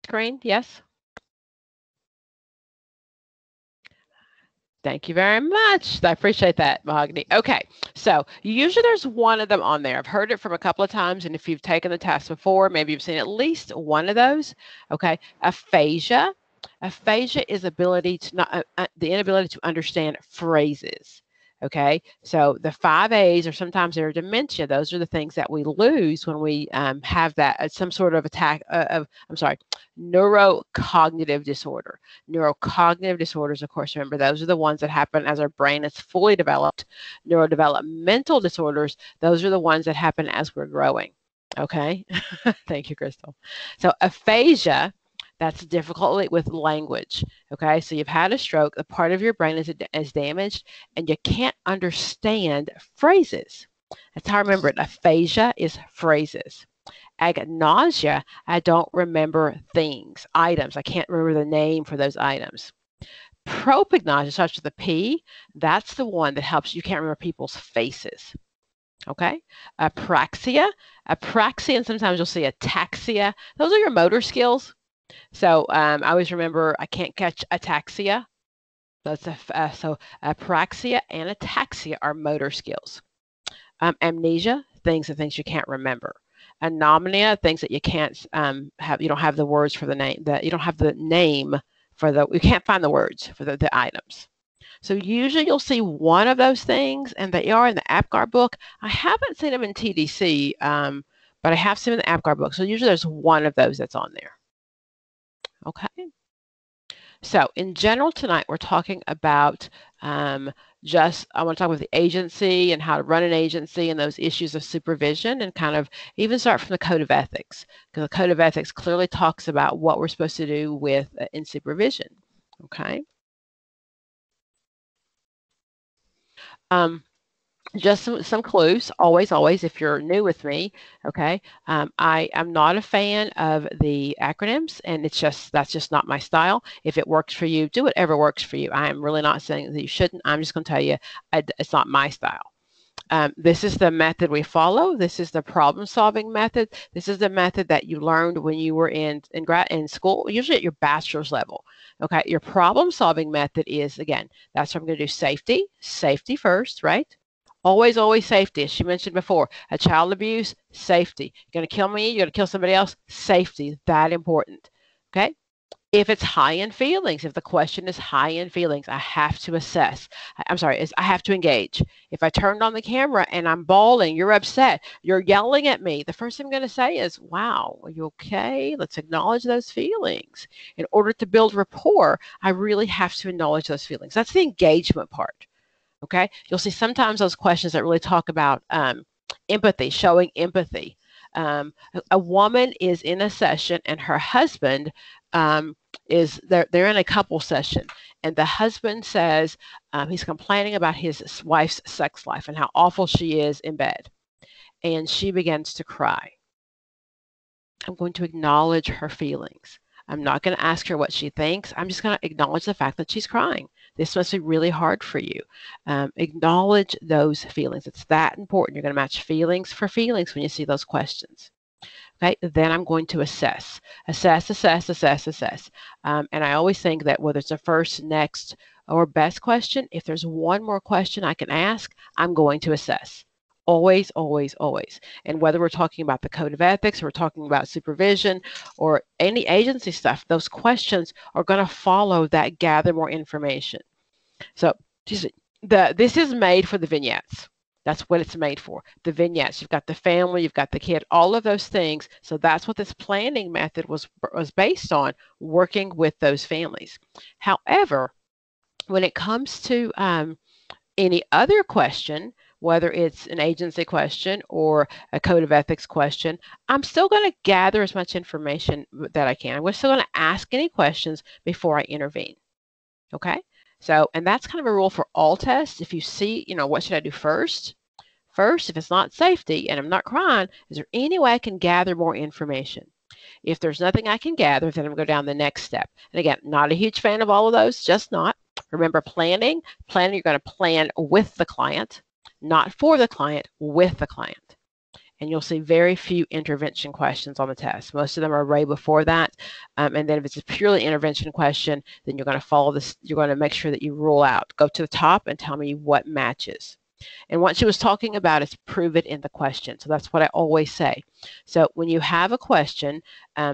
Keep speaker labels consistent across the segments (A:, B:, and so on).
A: screen? Yes? Thank you very much. I appreciate that, Mahogany. Okay, so usually there's one of them on there. I've heard it from a couple of times, and if you've taken the test before, maybe you've seen at least one of those. Okay, aphasia. Aphasia is ability to not the inability to understand phrases. Okay, so the 5 A's, or sometimes they're dementia. Those are the things that we lose when we have that some sort of attack neurocognitive disorder. Neurocognitive disorders, of course, remember, those are the ones that happen as our brain is fully developed. Neurodevelopmental disorders, those are the ones that happen as we're growing. Okay, thank you, Crystal. So aphasia, that's difficulty with language. Okay, so you've had a stroke, a part of your brain is damaged, and you can't understand phrases. That's how I remember it. Aphasia is phrases. Agnosia, I don't remember things, items. I can't remember the name for those items. Propagnosia starts with a P. That's the one that helps you can't remember people's faces. Okay. Apraxia, and sometimes you'll see ataxia. Those are your motor skills. So I always remember I can't catch ataxia. So apraxia and ataxia are motor skills. Amnesia, things you can't remember. Anomnia, things that you can't have. You don't have the words for the name. That you don't have the name for the. You can't find the words for the items. So usually you'll see one of those things, and they are in the APGAR book. I haven't seen them in TDC, but I have seen them in the APGAR book. So usually there's one of those that's on there. Okay. So in general tonight, we're talking about I want to talk about the agency and how to run an agency and those issues of supervision, and kind of even start from the Code of Ethics, because the Code of Ethics clearly talks about what we're supposed to do with in supervision. Okay. Just some clues, always, if you're new with me, okay, I am not a fan of the acronyms, and that's just not my style. If it works for you, do whatever works for you. I am really not saying that you shouldn't. I'm just going to tell you it's not my style. This is the method we follow. This is the problem-solving method. This is the method that you learned when you were in school, usually at your bachelor's level. Okay, your problem-solving method is, again, that's what I'm going to do. Safety first, right? Always safety, as she mentioned before. A child abuse, safety. You're going to kill me, you're going to kill somebody else, safety. That important. Okay? If it's high in feelings, if the question is high in feelings, I have to assess. I have to engage. If I turned on the camera and I'm bawling, you're upset, you're yelling at me, the first thing I'm going to say is, wow, are you okay? Let's acknowledge those feelings. In order to build rapport, I really have to acknowledge those feelings. That's the engagement part. Okay, you'll see sometimes those questions that really talk about empathy, showing empathy. A woman is in a session, and her husband they're in a couple session, and the husband says he's complaining about his wife's sex life and how awful she is in bed, and she begins to cry. I'm going to acknowledge her feelings. I'm not going to ask her what she thinks. I'm just going to acknowledge the fact that she's crying. This must be really hard for you. Acknowledge those feelings. It's that important. You're going to match feelings for feelings when you see those questions. Okay, then I'm going to assess. And I always think that whether it's a first, next, or best question, if there's one more question I can ask, I'm going to assess. Always. And whether we're talking about the Code of Ethics, or we're talking about supervision, or any agency stuff, those questions are going to follow that gather more information. So this is made for the vignettes. That's what it's made for. The vignettes. You've got the family, you've got the kid, all of those things. So that's what this planning method was based on, working with those families. However, when it comes to any other question, whether it's an agency question or a Code of Ethics question, I'm still going to gather as much information that I can. I'm still going to ask any questions before I intervene. Okay? So, and that's kind of a rule for all tests. If you see, what should I do first? First, if it's not safety and I'm not crying, is there any way I can gather more information? If there's nothing I can gather, then I'm going to go down the next step. And again, not a huge fan of all of those, just not. Remember, planning, you're going to plan with the client, not for the client, with the client. and you'll see very few intervention questions on the test. Most of them are way before that. And then if it's a purely intervention question, then you're going to follow this. You're going to make sure that you rule out. Go to the top and tell me what matches. And what she was talking about is prove it in the question. So that's what I always say. So when you have a question,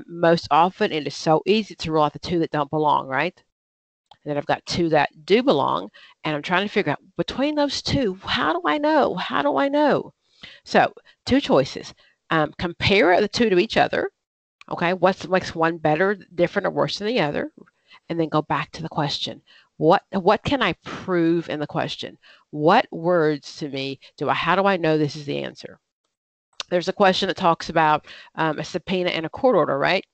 A: most often it is so easy to rule out the two that don't belong, right? And then I've got two that do belong, and I'm trying to figure out between those two, how do I know? How do I know? So two choices. Compare the two to each other. Okay, what makes one better, different, or worse than the other? And then go back to the question. What can I prove in the question? What words to me how do I know this is the answer? There's a question that talks about a subpoena and a court order, right?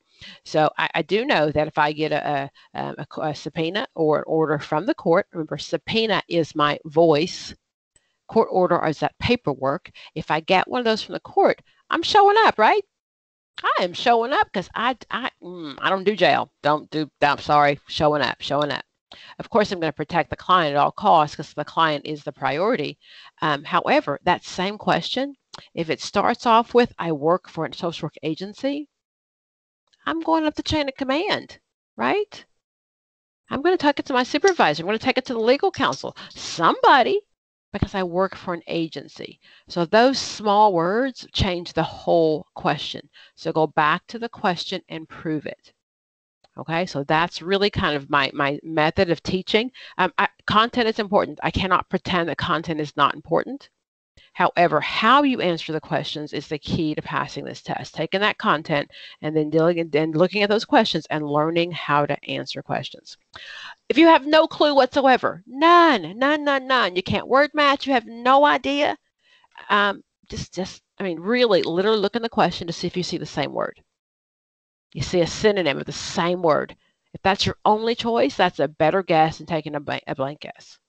A: So I do know that if I get a subpoena or an order from the court, remember, subpoena is my voice. Court order is that paperwork. If I get one of those from the court, I'm showing up, right? I am showing up because I don't do jail. I'm sorry, showing up. Of course, I'm going to protect the client at all costs because the client is the priority. However, that same question, if it starts off with, I work for a social work agency, I'm going up the chain of command, right? I'm going to take it to my supervisor. I'm going to take it to the legal counsel. Somebody, because I work for an agency. So those small words change the whole question. So go back to the question and prove it. Okay, so that's really kind of my method of teaching. Content is important. I cannot pretend that content is not important. However, how you answer the questions is the key to passing this test. Taking that content and then looking at those questions and learning how to answer questions. If you have no clue whatsoever, none, you can't word match, you have no idea, really, literally look in the question to see if you see the same word. You see a synonym of the same word. If that's your only choice, that's a better guess than taking a blank guess.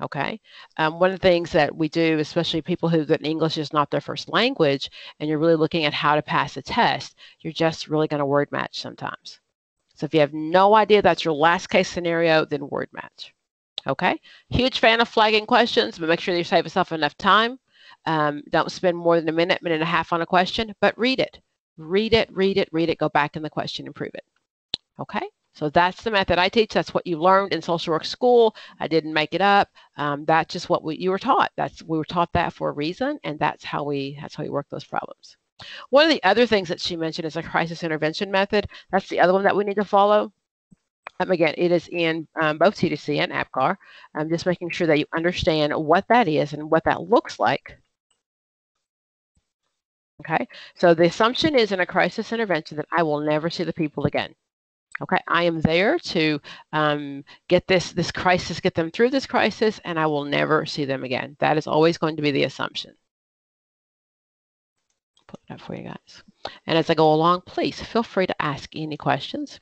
A: Okay. One of the things that we do, especially people that English is not their first language, and you're really looking at how to pass a test, you're just really going to word match sometimes. So if you have no idea that's your last case scenario, then word match. Okay. Huge fan of flagging questions, but make sure you save yourself enough time. Don't spend more than a minute and a half on a question, but read it. Read it, go back in the question and prove it. Okay. So that's the method I teach. That's what you learned in social work school. I didn't make it up. That's just what you were taught. We were taught that for a reason, and that's how we work those problems. One of the other things that she mentioned is a crisis intervention method. That's the other one that we need to follow. Again, it is in both TDC and APGAR. Just making sure that you understand what that is and what that looks like. Okay, so the assumption is in a crisis intervention that I will never see the people again. Okay, I am there to get this crisis, get them through this crisis, and I will never see them again. That is always going to be the assumption. Put it up for you guys. And as I go along, please feel free to ask any questions.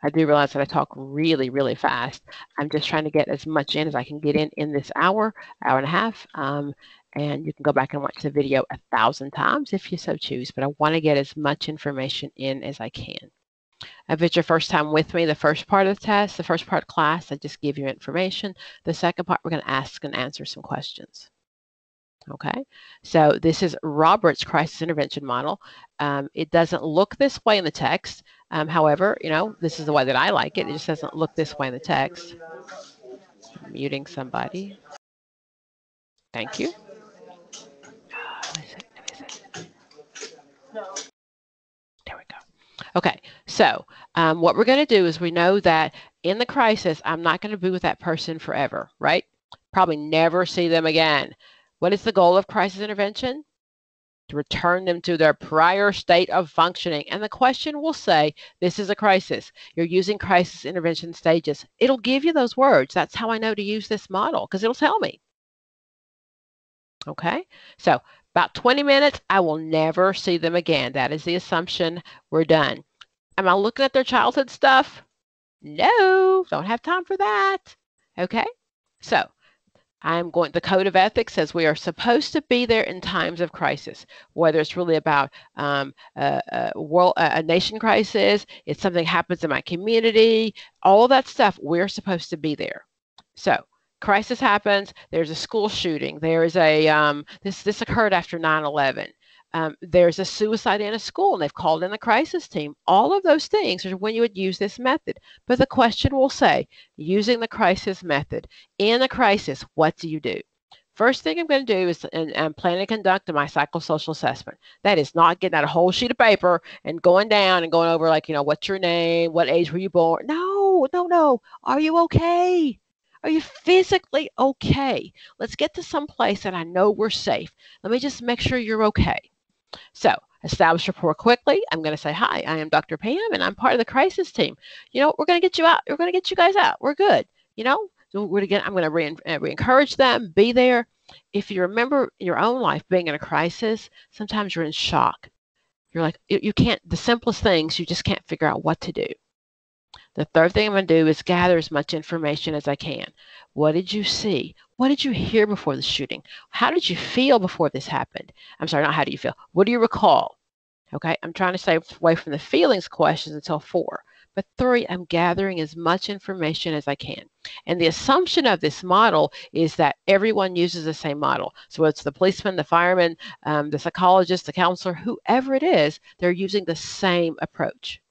A: I do realize that I talk really, really fast. I'm just trying to get as much in as I can get in this hour and a half. And you can go back and watch the video 1,000 times if you so choose, but I want to get as much information in as I can. If it's your first time with me, the first part of the test, the first part of class, I just give you information. The second part, we're going to ask and answer some questions. Okay, so this is Robert's crisis intervention model. It doesn't look this way in the text. However, this is the way that I like it. It just doesn't look this way in the text. I'm muting somebody. Thank you. There we go. Okay, so what we're going to do is we know that in the crisis, I'm not going to be with that person forever, right? Probably never see them again. What is the goal of crisis intervention? To return them to their prior state of functioning. And the question will say, this is a crisis. You're using crisis intervention stages. It'll give you those words. That's how I know to use this model, because it'll tell me. Okay, so about 20 minutes, I will never see them again. That is the assumption. We're done. Am I looking at their childhood stuff? No, don't have time for that. Okay, so the code of ethics says we are supposed to be there in times of crisis, whether it's really about a nation crisis, if something happens in my community, all that stuff, we're supposed to be there. So crisis happens, there's a school shooting, there is this occurred after 9/11. There's a suicide in a school and they've called in the crisis team. All of those things are when you would use this method. But the question will say, using the crisis method, in a crisis, what do you do? First thing I'm going to do is plan and conduct my psychosocial assessment. That is not getting out a whole sheet of paper and going down and going over like, what's your name? What age were you born? No, no, no. Are you okay? Are you physically okay? Let's get to some place that I know we're safe. Let me just make sure you're okay. So, establish rapport quickly. I'm going to say, hi, I am Dr. Pam, and I'm part of the crisis team. We're going to get you out. We're going to get you guys out. We're good. So I'm going to re-encourage them, be there. If you remember your own life being in a crisis, sometimes you're in shock. You're like, you can't, the simplest things, you just can't figure out what to do. The third thing I'm going to do is gather as much information as I can. What did you see? What did you hear before the shooting? How did you feel before this happened? I'm sorry, not how do you feel. What do you recall? Okay, I'm trying to stay away from the feelings questions until 4. But 3, I'm gathering as much information as I can. And the assumption of this model is that everyone uses the same model. So it's the policeman, the fireman, the psychologist, the counselor, whoever it is, they're using the same approach.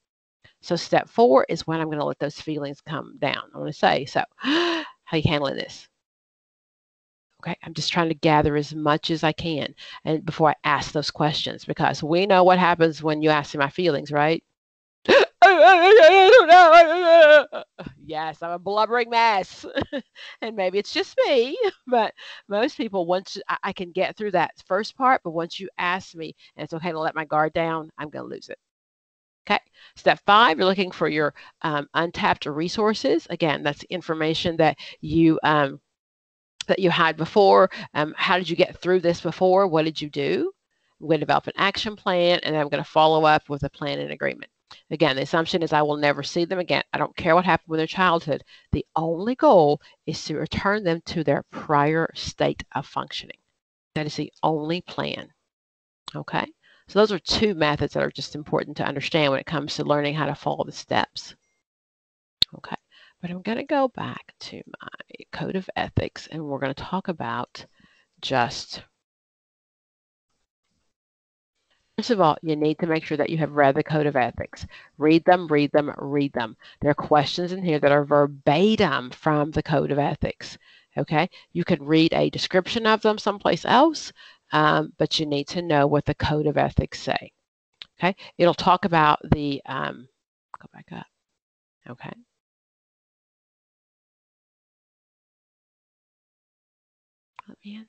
A: So step 4 is when I'm going to let those feelings come down. I want to say, so how are you handling this? Okay, I'm just trying to gather as much as I can and before I ask those questions, because we know what happens when you ask me my feelings, right? I don't know. Yes, I'm a blubbering mess. And maybe it's just me, but most people, once I can get through that first part, but once you ask me and it's okay to let my guard down, I'm going to lose it. Okay. Step 5, you're looking for your untapped resources. Again, that's information that you had before. How did you get through this before? What did you do? I'm going to develop an action plan, and then I'm going to follow up with a plan and agreement. Again, the assumption is I will never see them again. I don't care what happened with their childhood. The only goal is to return them to their prior state of functioning. That is the only plan. Okay? So those are 2 methods that are just important to understand when it comes to learning how to follow the steps. Okay, but I'm going to go back to my code of ethics, and we're going to talk about just, first of all, you need to make sure that you have read the code of ethics. Read them, read them, read them. There are questions in here that are verbatim from the code of ethics. Okay, you can read a description of them someplace else, but you need to know what the code of ethics say. Okay, it'll talk about the, go back up. Okay. Let me in.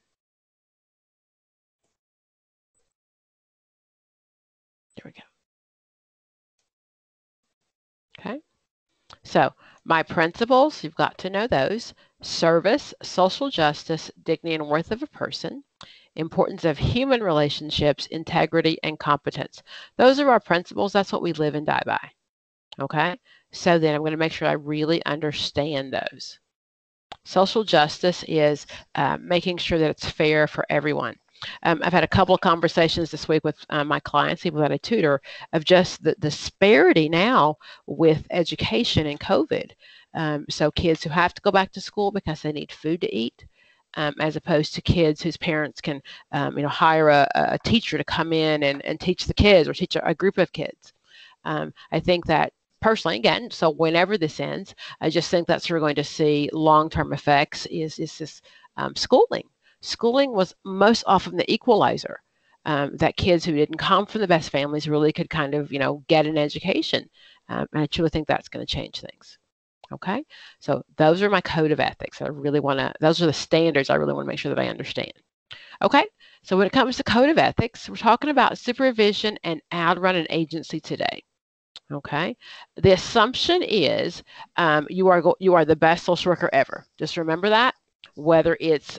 A: There we go. Okay. So my principles, you've got to know those. Service, social justice, dignity and worth of a person, importance of human relationships, integrity, and competence. Those are our principles. That's what we live and die by. Okay? So then I'm going to make sure I really understand those. Social justice is making sure that it's fair for everyone. I've had a couple of conversations this week with my clients, people that I tutor, of just the disparity now with education and COVID. So kids who have to go back to school because they need food to eat, as opposed to kids whose parents can, hire a teacher to come in and teach the kids or teach a group of kids. I think that personally, again, so whenever this ends, I just think that's where we're going to see long-term effects is this schooling. Schooling was most often the equalizer, that kids who didn't come from the best families really could kind of, get an education. And I truly think that's going to change things. Okay, so those are my code of ethics. I really want to, those are the standards I really want to make sure that I understand. Okay, so when it comes to code of ethics, we're talking about supervision and outrun an agency today. Okay, the assumption is you are the best social worker ever. Just remember that, whether it's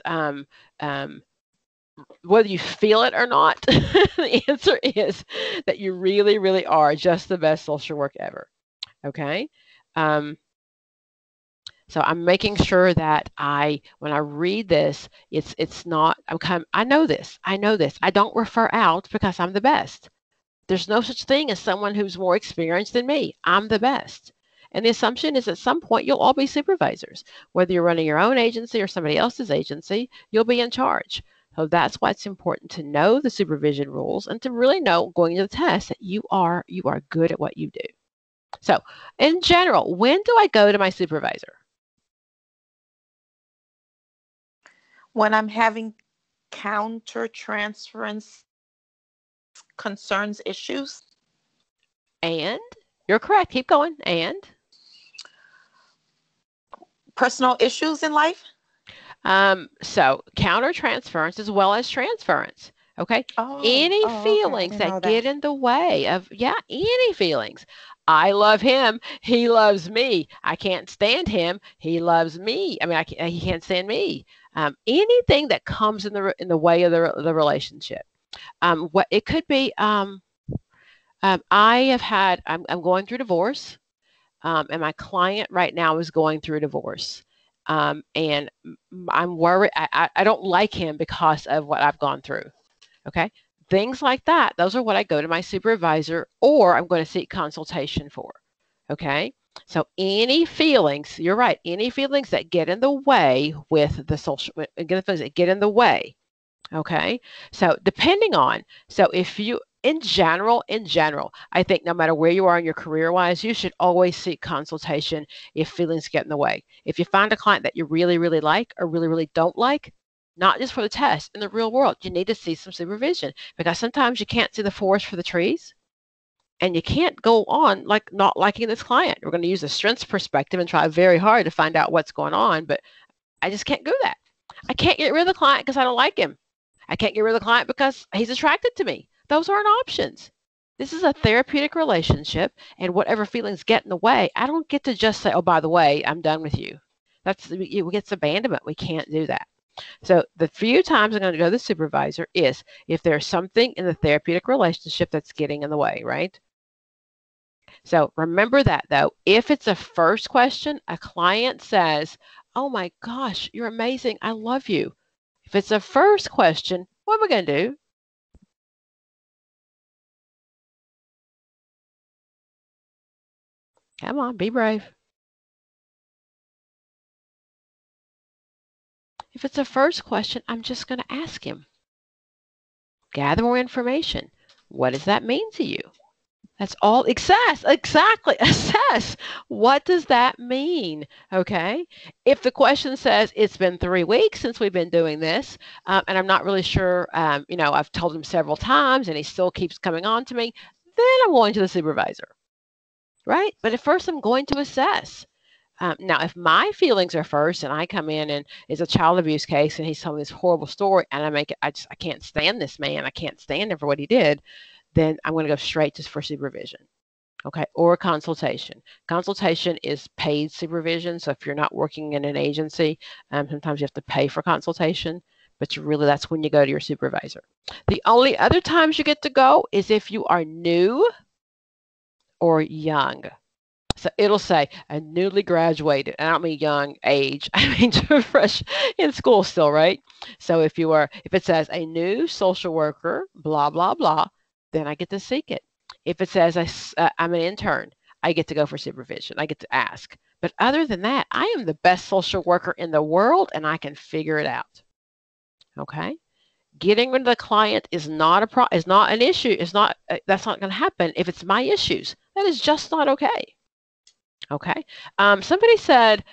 A: whether you feel it or not, the answer is that you really, really are just the best social work ever. Okay. So I'm making sure that when I read this, it's not, I know this. I don't refer out because I'm the best. There's no such thing as someone who's more experienced than me. I'm the best. And the assumption is at some point you'll all be supervisors. Whether you're running your own agency or somebody else's agency, you'll be in charge. So that's why it's important to know the supervision rules and to really know going into the test that you are good at what you do. So in general, when do I go to my supervisor?
B: When I'm having counter-transference concerns, issues.
A: And you're correct. Keep going. And
B: Personal issues in life.
A: so countertransference as well as transference. Okay. Any
B: Oh, okay. I
A: feelings
B: didn't
A: that
B: know that.
A: get in the way of, any feelings. I love him. He loves me. I can't stand him. He loves me. I mean, he can't stand me. Anything that comes in the way of the relationship. What it could be. I have had. I'm going through divorce. And my client right now is going through a divorce. And I'm worried. I don't like him because of what I've gone through. Okay. Things like that. Those are what I go to my supervisor or I'm going to seek consultation for. Okay. So any feelings, you're right, any feelings that get in the way with the social, get in the way. Okay. So depending on, so if you, in general, I think no matter where you are in your career wise, you should always seek consultation if feelings get in the way. If you find a client that you really, really like or really, really don't like, not just for the test, in the real world, you need to see some supervision because sometimes you can't see the forest for the trees and you can't go on like not liking this client. We're going to use a strengths perspective and try very hard to find out what's going on, but I just can't do that. I can't get rid of the client because I don't like him. I can't get rid of the client because he's attracted to me. Those aren't options. This is a therapeutic relationship, and whatever feelings get in the way, I don't get to just say, oh, by the way, I'm done with you. It gets abandonment. We can't do that. So the few times I'm going to go to the supervisor is if there's something in the therapeutic relationship that's getting in the way, right? So remember that though, if it's a first question, a client says, oh my gosh, you're amazing. I love you. If it's a first question, what am I going to do? Come on, be brave. If it's a first question, I'm just going to ask him. Gather more information. What does that mean to you? That's all. Exactly. Assess. What does that mean? Okay. If the question says it's been 3 weeks since we've been doing this, and I'm not really sure, I've told him several times and he still keeps coming on to me, then I'm going to the supervisor. Right. But at first, I'm going to assess. Now, if my feelings are first and I come in and it's a child abuse case and he's telling this horrible story and I can't stand this man. I can't stand him for what he did. Then I'm going to go straight to for supervision. Okay. Or consultation. Consultation is paid supervision. So if you're not working in an agency, sometimes you have to pay for consultation, but that's when you go to your supervisor. The only other times you get to go is if you are new or young. So it'll say a newly graduated. I don't mean young age. I mean fresh in school still, right? So if it says a new social worker, blah blah blah, then I get to seek it. If it says I'm an intern, I get to go for supervision. I get to ask. But other than that, I am the best social worker in the world, and I can figure it out. Okay. Getting rid of the client is not is not an issue. That's not going to happen if it's my issues. That is just not okay. Okay. Somebody said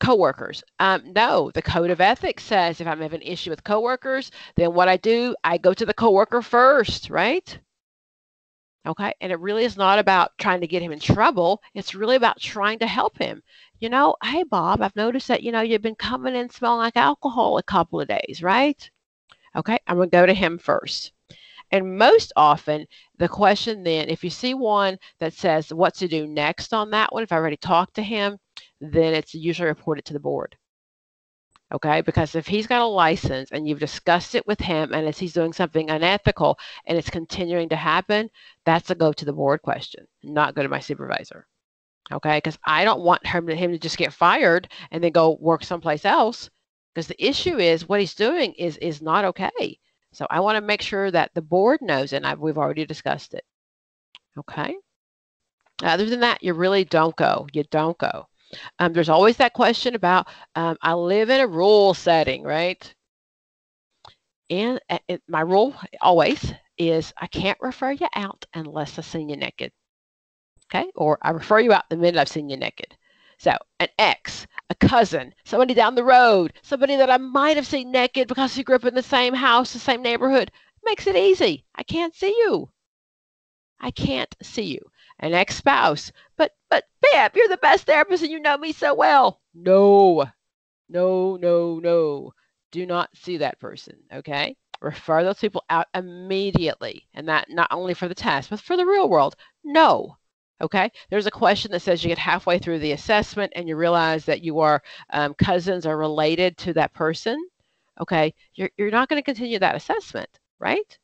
A: coworkers. No, the code of ethics says if I'm having an issue with coworkers, then what I do, I go to the coworker first, right? Okay. And it really is not about trying to get him in trouble. It's really about trying to help him. Hey, Bob, I've noticed that, you've been coming in smelling like alcohol a couple of days, right? Okay. I'm going to go to him first. And most often, the question then, if you see one that says what to do next on that one, if I already talked to him, then it's usually reported to the board. Okay, because if he's got a license and you've discussed it with him and as he's doing something unethical and it's continuing to happen, that's a go to the board question, not go to my supervisor. Okay, because I don't want him to just get fired and then go work someplace else. Because the issue is what he's doing is not okay. So I want to make sure that the board knows it, and we've already discussed it. Okay. Other than that, you really don't go. You don't go. There's always that question about I live in a rural setting, right? And my rule always is I can't refer you out unless I've seen you naked. Okay? Or I refer you out the minute I've seen you naked. So an ex, a cousin, somebody down the road, somebody that I might have seen naked because you grew up in the same house, the same neighborhood, makes it easy. I can't see you. I can't see you. An ex-spouse, but Bab, you're the best therapist and you know me so well. No, no, no, no. Do not see that person, okay? Refer those people out immediately. And that not only for the test, but for the real world. No. Okay? There's a question that says you get halfway through the assessment and you realize that you are cousins are related to that person. Okay? You're not going to continue that assessment, right?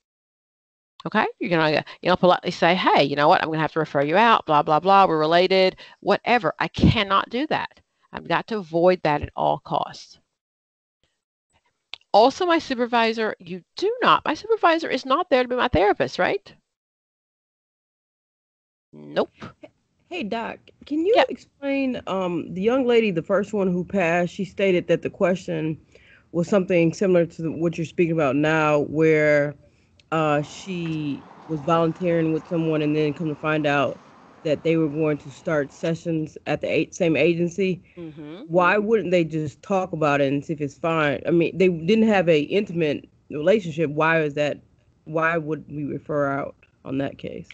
A: Okay? You're going to politely say, hey, you know what? I'm going to have to refer you out, blah, blah, blah. We're related, whatever. I cannot do that. I've got to avoid that at all costs. Also, my supervisor, my supervisor is not there to be my therapist, right? Nope.
C: Hey, Doc, can you explain the young lady, the first one who passed, she stated that the question was something similar to what you're speaking about now, where she was volunteering with someone and then come to find out that they were going to start sessions at the same agency.
A: Mm-hmm.
C: Why wouldn't they just talk about it and see if it's fine? I mean, they didn't have a intimate relationship. Why is that? Why would we refer out on that case?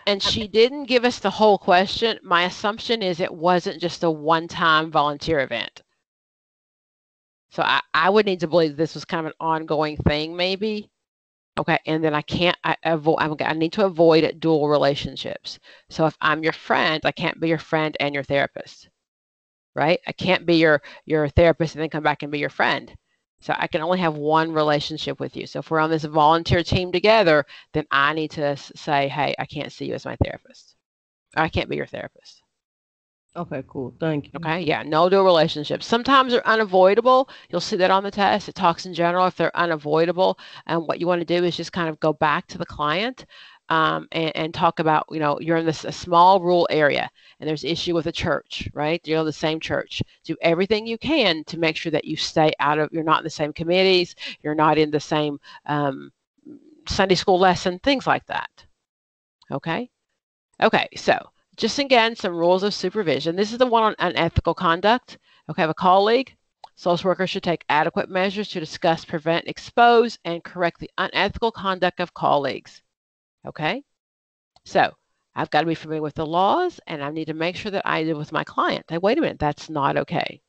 A: And she didn't give us the whole question. My assumption is it wasn't just a one-time volunteer event. So I would need to believe this was kind of an ongoing thing, maybe. Okay, and then I need to avoid dual relationships. So if I'm your friend, I can't be your friend and your therapist, right? I can't be your therapist and then come back and be your friend. So I can only have one relationship with you. So if we're on this volunteer team together, then I need to say, hey, I can't see you as my therapist. I can't be your therapist.
C: Okay, cool. Thank you.
A: Okay, yeah, no dual relationships. Sometimes they're unavoidable. You'll see that on the test. It talks in general if they're unavoidable. And what you want to do is just kind of go back to the client and talk about, you're in a small rural area and there's issue with a church, right? You're in the same church. Do everything you can to make sure that you stay you're not in the same committees, you're not in the same Sunday school lesson, things like that. Okay? Okay, so just again, some rules of supervision. This is the one on unethical conduct. Okay, I have a colleague. Social workers should take adequate measures to discuss, prevent, expose, and correct the unethical conduct of colleagues. Okay, so I've got to be familiar with the laws, and I need to make sure that I do with my client. Hey, wait a minute, that's not okay.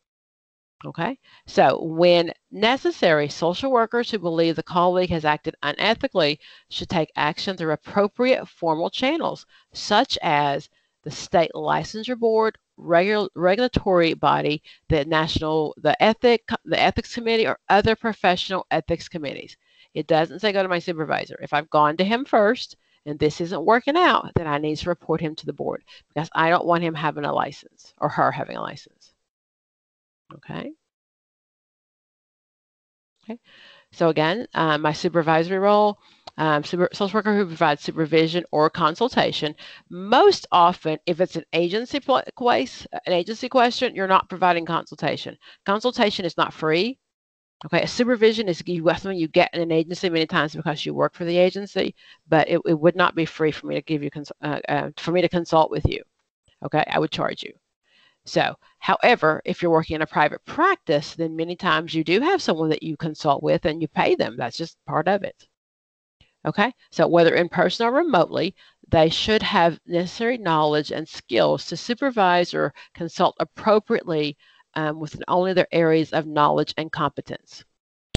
A: Okay, so when necessary, social workers who believe the colleague has acted unethically should take action through appropriate formal channels, such as the state licensure board, regulatory body, the ethics committee, or other professional ethics committees. It doesn't say go to my supervisor. If I've gone to him first and this isn't working out, then I need to report him to the board because I don't want him having a license or her having a license. Okay. Okay. So again, my supervisory role, social worker who provides supervision or consultation. Most often, if it's an agency question, you're not providing consultation. Consultation is not free. Okay, a supervision is something you get in an agency many times because you work for the agency, but it would not be free for me to give you for me to consult with you. Okay, I would charge you. So, however, if you're working in a private practice, then many times you do have someone that you consult with and you pay them. That's just part of it. Okay, so whether in person or remotely, they should have necessary knowledge and skills to supervise or consult appropriately within only their areas of knowledge and competence.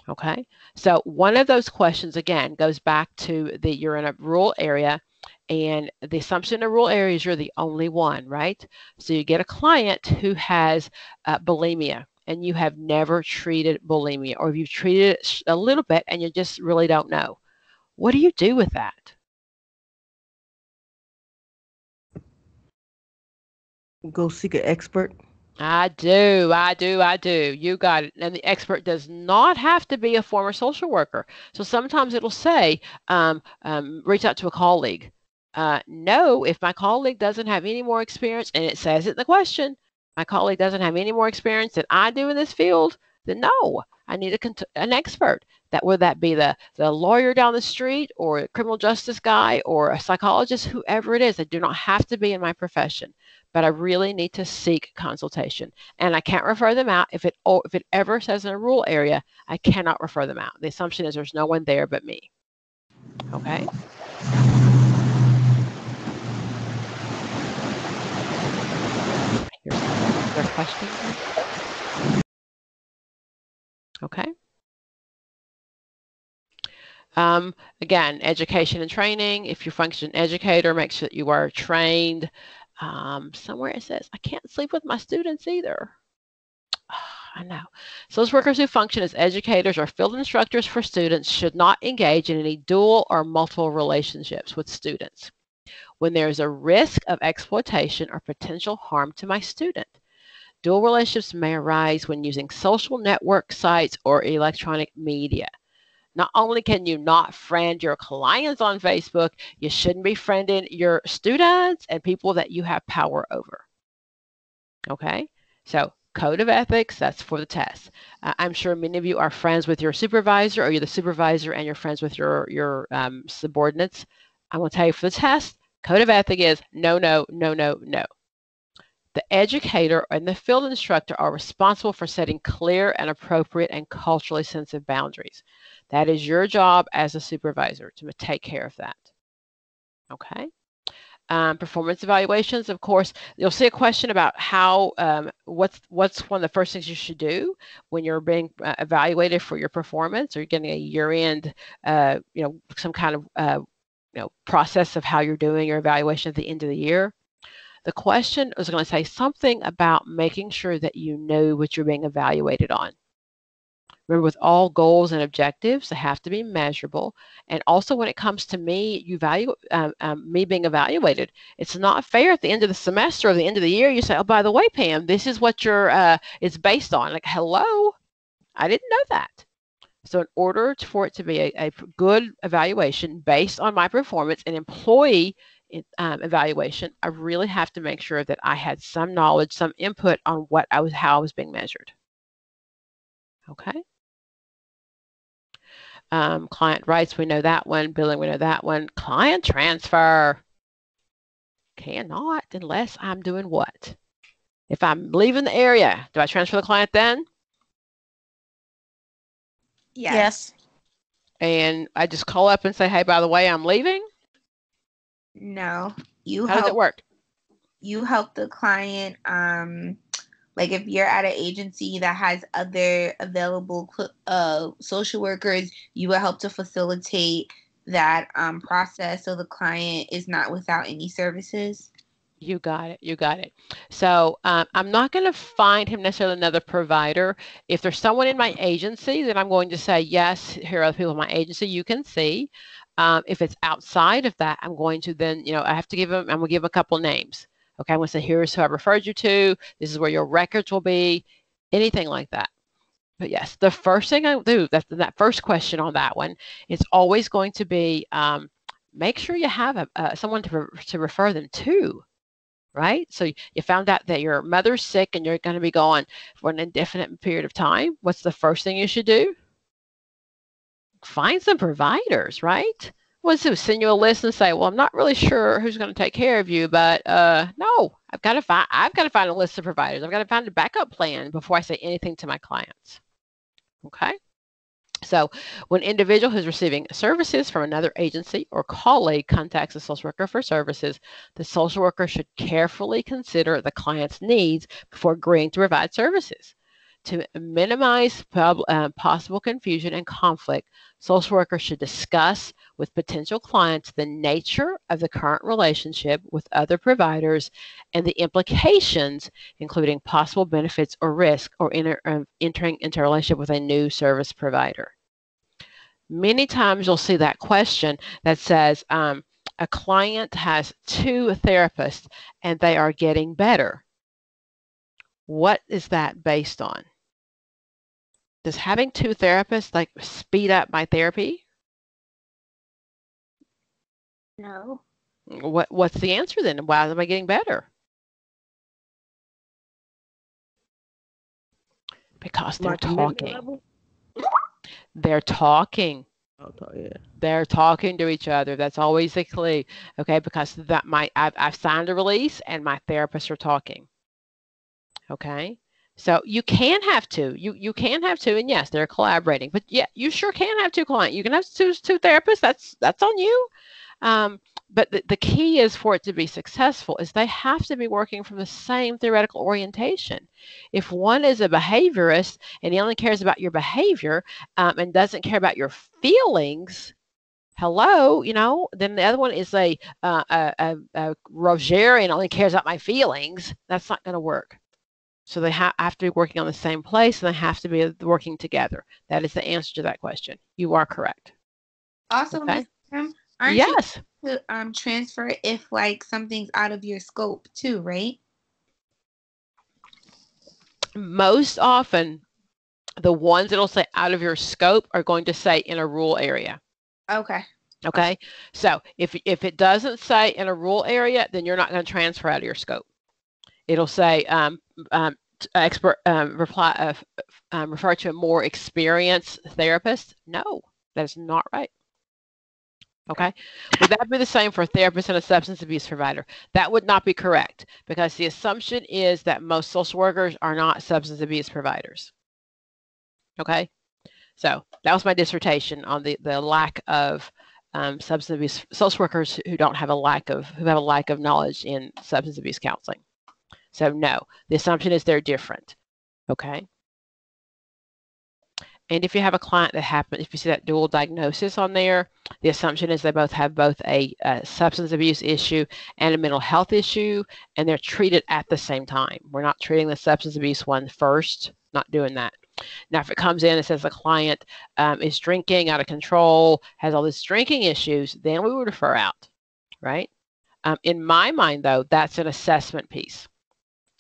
A: Okay, so one of those questions again goes back to you're in a rural area, and the assumption in a rural area is you're the only one, right? So you get a client who has bulimia, and you have never treated bulimia, or you've treated it a little bit and you just really don't know. What do you do with that?
C: Go seek an expert.
A: I do. You got it. And the expert does not have to be a former social worker. So sometimes it'll say, reach out to a colleague. No, if my colleague doesn't have any more experience, and it says it in the question, my colleague doesn't have any more experience than I do in this field, then no, I need an expert. That would that be the lawyer down the street or a criminal justice guy or a psychologist, whoever it is. They do not have to be in my profession, but I really need to seek consultation. And I can't refer them out. If it ever says in a rural area, I cannot refer them out. The assumption is there's no one there but me. Okay. Here's their question. Okay. Again, education and training. If you function educator, make sure that you are trained. Somewhere it says, I can't sleep with my students either. I know. Social workers who function as educators or field instructors for students should not engage in any dual or multiple relationships with students when there is a risk of exploitation or potential harm to my student. Dual relationships may arise when using social network sites or electronic media. Not only can you not friend your clients on Facebook, you shouldn't be friending your students and people that you have power over. Okay, so code of ethics, that's for the test. I'm sure many of you are friends with your supervisor, or you're the supervisor and you're friends with your subordinates. I'm going to tell you for the test, code of ethics is no, no, no, no, no. The educator and the field instructor are responsible for setting clear and appropriate and culturally sensitive boundaries. That is your job as a supervisor to take care of that. Okay. Performance evaluations, of course, you'll see a question about how, what's one of the first things you should do when you're being evaluated for your performance, or you're getting a year-end, some kind of, process of how you're doing your evaluation at the end of the year. The question is going to say something about making sure that you know what you're being evaluated on. Remember, with all goals and objectives, they have to be measurable. And also, when it comes to me, me being evaluated, it's not fair at the end of the semester or the end of the year. You say, "Oh, by the way, Pam, this is what it's based on." Like, hello, I didn't know that. So, in order for it to be a good evaluation based on my performance, an employee evaluation, I really have to make sure that I had some knowledge, some input on how I was being measured. Okay. Client rights, we know that one. Billing, we know that one. Client transfer. Cannot unless I'm doing what? If I'm leaving the area, do I transfer the client then?
B: Yes.
A: And I just call up and say, hey, by the way, I'm leaving?
D: No.
A: How does it work?
D: You help the client, like if you're at an agency that has other available social workers, you will help to facilitate that process so the client is not without any services.
A: You got it. You got it. So I'm not going to find him necessarily another provider. If there's someone in my agency, then I'm going to say, yes, here are the people in my agency you can see. If it's outside of that, I'm going to then, I have to I'm going to give a couple names. Okay, I'm going to say, here's who I referred you to. This is where your records will be, anything like that. But yes, the first thing I do, that first question on that one, it's always going to be make sure you have someone to refer them to. Right? So you found out that your mother's sick and you're going to be gone for an indefinite period of time. What's the first thing you should do? Find some providers, right? What's to send you a list and say, well, I'm not really sure who's going to take care of you, but no, I've got to find a list of providers. I've got to find a backup plan before I say anything to my clients. Okay? So when an individual who's receiving services from another agency or colleague contacts a social worker for services, the social worker should carefully consider the client's needs before agreeing to provide services. To minimize possible confusion and conflict, social workers should discuss with potential clients the nature of the current relationship with other providers and the implications, including possible benefits or risk, or entering into a relationship with a new service provider. Many times you'll see that question that says a client has 2 therapists and they are getting better. What is that based on? Does having 2 therapists like speed up my therapy?
D: No.
A: What's the answer then? Why am I getting better? Because they're talking. They're talking.
C: Yeah.
A: They're talking to each other. That's always the clue. Okay, because I've signed a release and my therapists are talking. Okay. So you can have two. You can have two, and yes, they're collaborating. But yeah, you sure can have two clients. You can have two therapists. That's on you. But the key is for it to be successful is they have to be working from the same theoretical orientation. If one is a behaviorist and he only cares about your behavior and doesn't care about your feelings, hello, then the other one is a Roger and only cares about my feelings. That's not going to work. So they have to be working on the same place, and they have to be working together. That is the answer to that question. You are correct.
D: Also,
A: okay.
D: Aren't
A: yes.
D: you to transfer if like something's out of your scope too, right?
A: Most often, the ones that'll say out of your scope are going to say in a rural area.
D: Okay.
A: Okay. So if it doesn't say in a rural area, then you're not going to transfer out of your scope. It'll say expert refer to a more experienced therapist. No, that is not right. Okay. Would that be the same for a therapist and a substance abuse provider? That would not be correct, because the assumption is that most social workers are not substance abuse providers. Okay. So that was my dissertation on the lack of substance abuse social workers who have a lack of knowledge in substance abuse counseling. So no, the assumption is they're different. Okay. And if you have a client if you see that dual diagnosis on there, the assumption is they both have a substance abuse issue and a mental health issue, and they're treated at the same time. We're not treating the substance abuse one first, not doing that. Now, if it comes in and says the client is drinking out of control, has all these drinking issues, then we would refer out, right? In my mind, though, that's an assessment piece.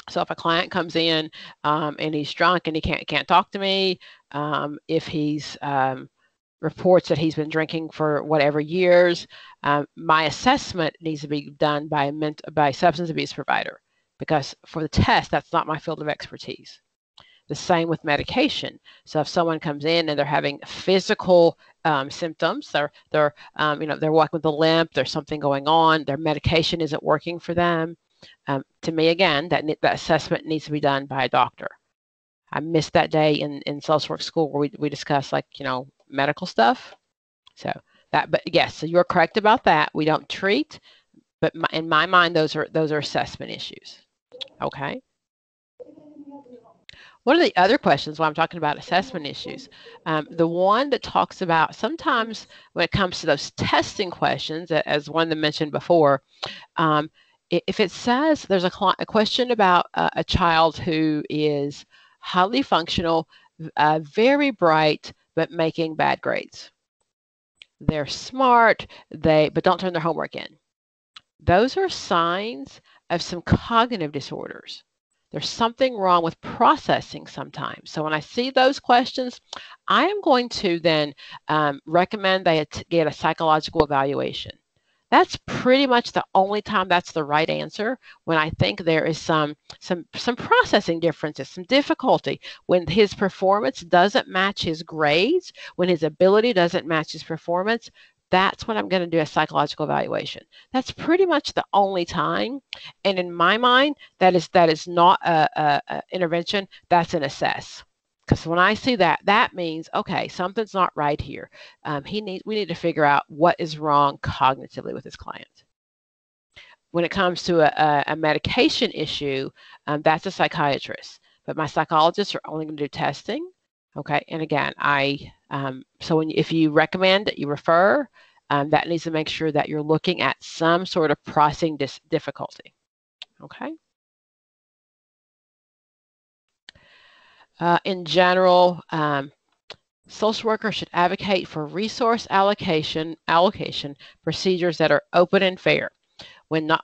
A: So if a client comes in and he's drunk and he can't talk to me, if he's reports that he's been drinking for whatever years, my assessment needs to be done by a substance abuse provider, because for the test, that's not my field of expertise. The same with medication. So if someone comes in and they're having physical symptoms, they're walking with a limp, there's something going on, their medication isn't working for them. To me, again, that assessment needs to be done by a doctor. I missed that day in social work school where we discussed medical stuff. So yes, so you're correct about that. We don't treat, but in my mind, those are assessment issues. Okay. One of the other questions while I'm talking about assessment issues, the one that talks about sometimes when it comes to those testing questions, as one that mentioned before, if it says there's a question about a child who is highly functional, very bright, but making bad grades. They're smart, but don't turn their homework in. Those are signs of some cognitive disorders. There's something wrong with processing sometimes. So when I see those questions, I am going to then recommend they get a psychological evaluation. That's pretty much the only time that's the right answer, when I think there is some processing differences, some difficulty, when his performance doesn't match his grades, when his ability doesn't match his performance. That's when I'm going to do a psychological evaluation. That's pretty much the only time. And in my mind, that is not a intervention, that's an assess. Because when I see that, that means, okay, something's not right here. We need to figure out what is wrong cognitively with this client. When it comes to a medication issue, that's a psychiatrist. But my psychologists are only going to do testing. Okay, and again, if you recommend, you refer, that needs to make sure that you're looking at some sort of processing difficulty. Okay. In general, social workers should advocate for resource allocation procedures that are open and fair. When not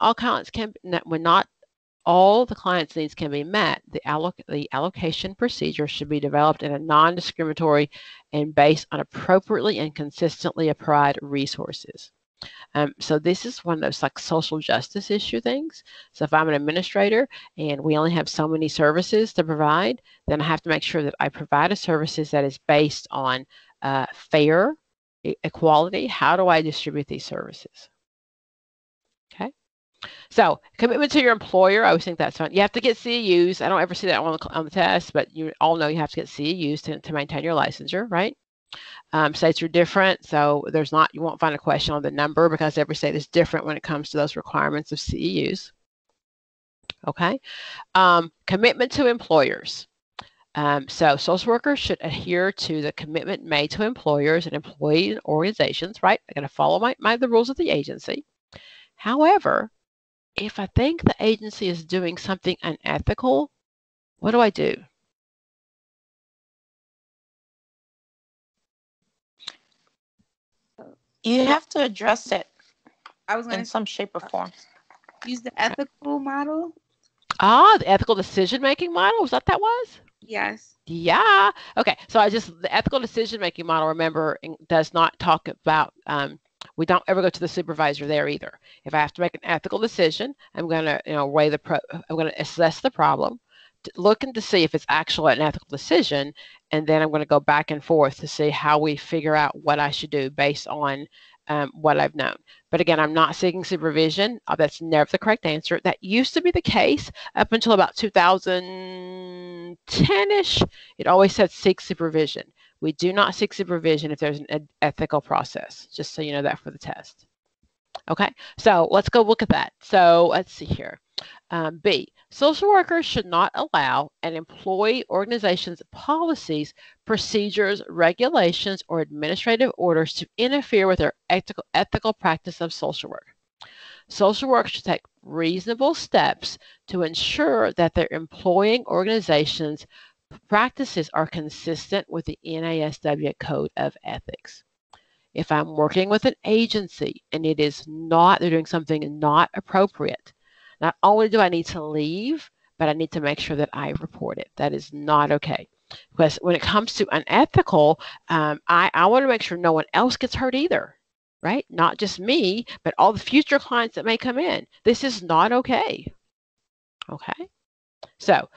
A: all the client's needs can be met, the allocation procedure should be developed in a non-discriminatory and based on appropriately and consistently applied resources. So this is one of those social justice issue things. So if I'm an administrator and we only have so many services to provide, then I have to make sure that I provide a services that is based on fair, equality. How do I distribute these services? Okay. So commitment to your employer, I always think that's fun. You have to get CEUs. I don't ever see that on the test, but you all know you have to get CEUs to maintain your licensure, right? States are different, so you won't find a question on the number because every state is different when it comes to those requirements of CEUs. Okay. Commitment to employers. So social workers should adhere to the commitment made to employers and employee organizations, right? I got to follow the rules of the agency. However, if I think the agency is doing something unethical, what do I do?
B: You have to address it
D: I was going
B: in some shape or form.
D: Use the ethical model.
A: The ethical decision-making model, was that was?
D: Yes.
A: Yeah. Okay. So the ethical decision-making model, remember, does not talk about, we don't ever go to the supervisor there either. If I have to make an ethical decision, I'm going to, I'm going to assess the problem, looking to see if it's actually an ethical decision, and then I'm going to go back and forth to see how we figure out what I should do based on what I've known. But again, I'm not seeking supervision. That's never the correct answer. That used to be the case up until about 2010-ish. It always said seek supervision. We do not seek supervision if there's an ethical process, just so you know that for the test. Okay, so let's go look at that. So let's see here. B, social workers should not allow an employee organization's policies, procedures, regulations, or administrative orders to interfere with their ethical practice of social work. Social work should take reasonable steps to ensure that their employing organizations' practices are consistent with the NASW Code of Ethics. If I'm working with an agency and they're doing something not appropriate, not only do I need to leave, but I need to make sure that I report it. That is not okay. Because when it comes to unethical, I want to make sure no one else gets hurt either, right? Not just me, but all the future clients that may come in. This is not okay. Okay. So,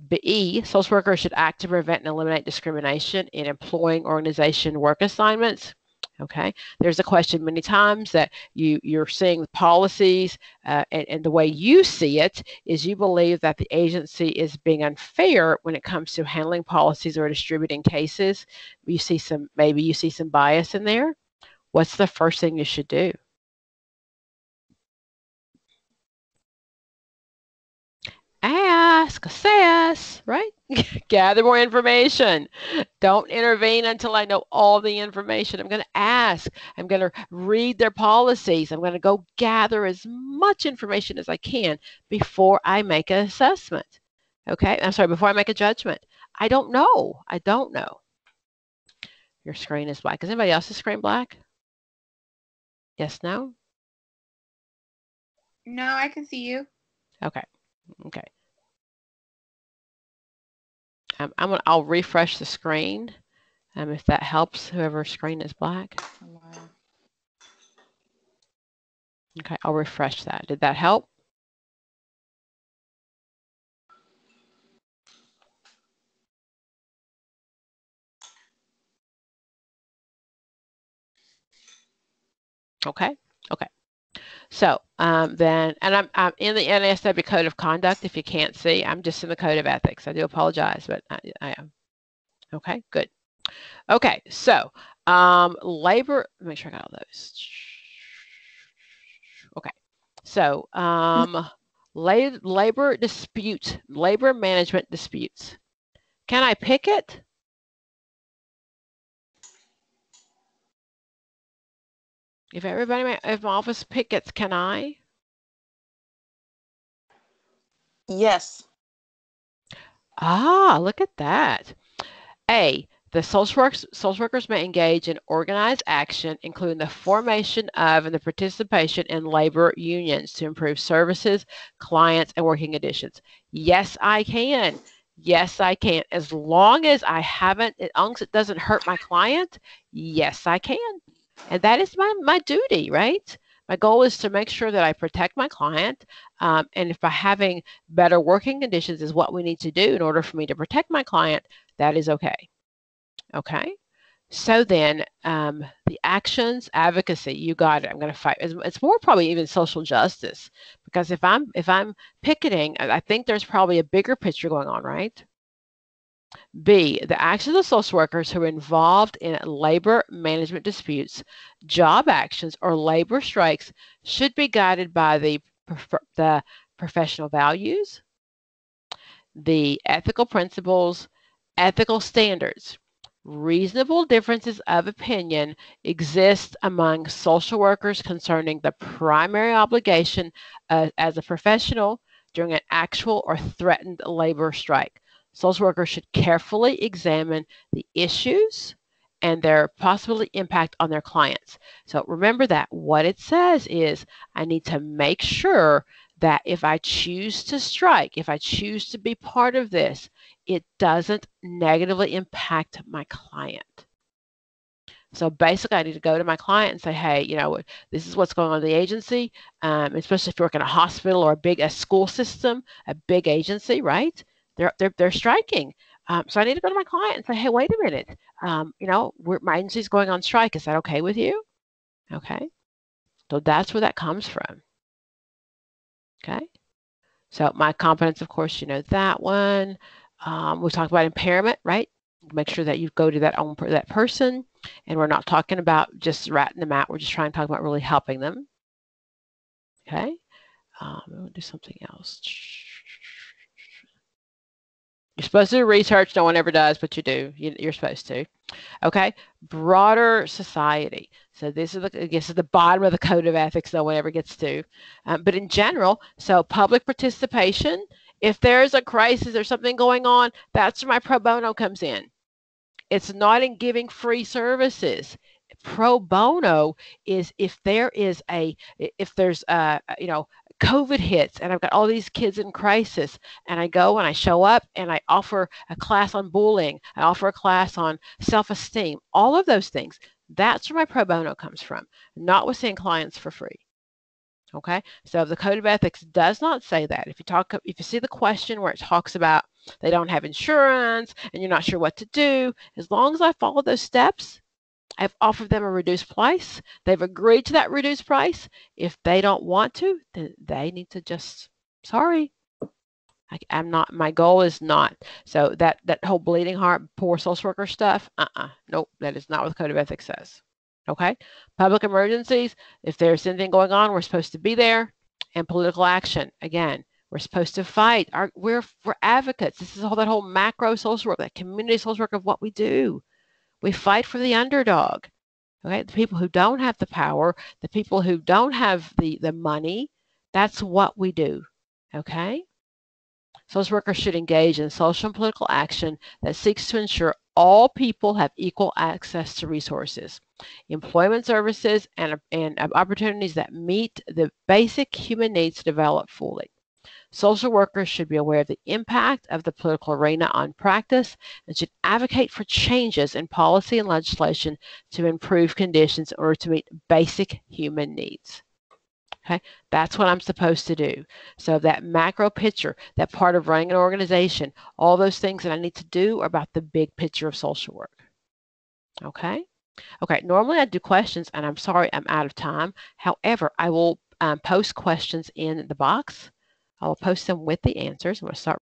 A: B, social workers should act to prevent and eliminate discrimination in employing organization work assignments. Okay, there's a question many times that you're seeing the policies and the way you see it is you believe that the agency is being unfair when it comes to handling policies or distributing cases. Maybe you see some bias in there. What's the first thing you should do? Ask, assess, right? Gather more information. Don't intervene until I know all the information. I'm going to ask. I'm going to read their policies. I'm going to go gather as much information as I can before I make an assessment. Okay? I'm sorry, before I make a judgment. I don't know. I don't know. Your screen is black. Is anybody else's screen black? Yes, no?
D: No, I can see you.
A: Okay. Okay. I'll refresh the screen if that helps, whoever's screen is black. Okay, I'll refresh that. Did that help? Okay, okay. So then, and I'm in the NASW Code of Conduct. If you can't see, I'm just in the Code of Ethics. I do apologize, but I am. Okay, good. Okay, so labor, make sure I got all those. Okay, so labor management disputes. Can I pick it? If my office pickets, can I?
B: Yes.
A: Ah, look at that. A, the social workers may engage in organized action, including the formation of and the participation in labor unions to improve services, clients, and working conditions. Yes, I can. Yes, I can. As long as it doesn't hurt my client, yes, I can. And that is my duty, right? My goal is to make sure that I protect my client. And if by having better working conditions is what we need to do in order for me to protect my client, that is okay. Okay. So then, the actions, advocacy, you got it. I'm going to fight. It's more probably even social justice, because if I'm picketing, I think there's probably a bigger picture going on, right? B, the actions of social workers who are involved in labor management disputes, job actions, or labor strikes should be guided by the professional values, the ethical principles, ethical standards. Reasonable differences of opinion exist among social workers concerning the primary obligation as a professional during an actual or threatened labor strike. Social workers should carefully examine the issues and their possible impact on their clients. So remember that what it says is I need to make sure that if I choose to strike, if I choose to be part of this, it doesn't negatively impact my client. So basically, I need to go to my client and say, hey, this is what's going on in the agency, especially if you work in a hospital or a school system, a big agency, right? They're striking. So I need to go to my client and say, hey, wait a minute. My agency's going on strike. Is that okay with you? Okay. So that's where that comes from. Okay. So my competence, of course, that one. We talked about impairment, right? Make sure that you go to that person, and we're not talking about just ratting them out. We're just trying to talk about really helping them. Okay. We'll do something else. You're supposed to do research. No one ever does, but you do. You're supposed to. Okay. Broader society. So this is the bottom of the code of ethics no one ever gets to. But in general, so public participation, if there's a crisis or something going on, that's where my pro bono comes in. It's not in giving free services. Pro bono is if there's COVID hits and I've got all these kids in crisis, and I go and I show up and I offer a class on bullying, I offer a class on self-esteem, all of those things. That's where my pro bono comes from, not with seeing clients for free. Okay, so the Code of Ethics does not say that. If you see the question where it talks about they don't have insurance and you're not sure what to do, as long as I follow those steps, I've offered them a reduced price. They've agreed to that reduced price. If they don't want to, then they need to just, sorry, my goal is not. So that whole bleeding heart, poor social worker stuff, nope, that is not what the Code of Ethics says. Okay, public emergencies, if there's anything going on, we're supposed to be there. And political action, again, we're supposed to fight. We're advocates. This is all that whole macro social work, that community social work of what we do. We fight for the underdog. Okay, the people who don't have the power, the people who don't have the money, that's what we do. Okay? Social workers should engage in social and political action that seeks to ensure all people have equal access to resources, employment services, and opportunities that meet the basic human needs to develop fully. Social workers should be aware of the impact of the political arena on practice and should advocate for changes in policy and legislation to improve conditions or to meet basic human needs. Okay, that's what I'm supposed to do. So that macro picture, that part of running an organization, all those things that I need to do are about the big picture of social work. Okay? Okay, normally I do questions, and I'm sorry I'm out of time. However, I will post questions in the box. I will post them with the answers. I'm going to start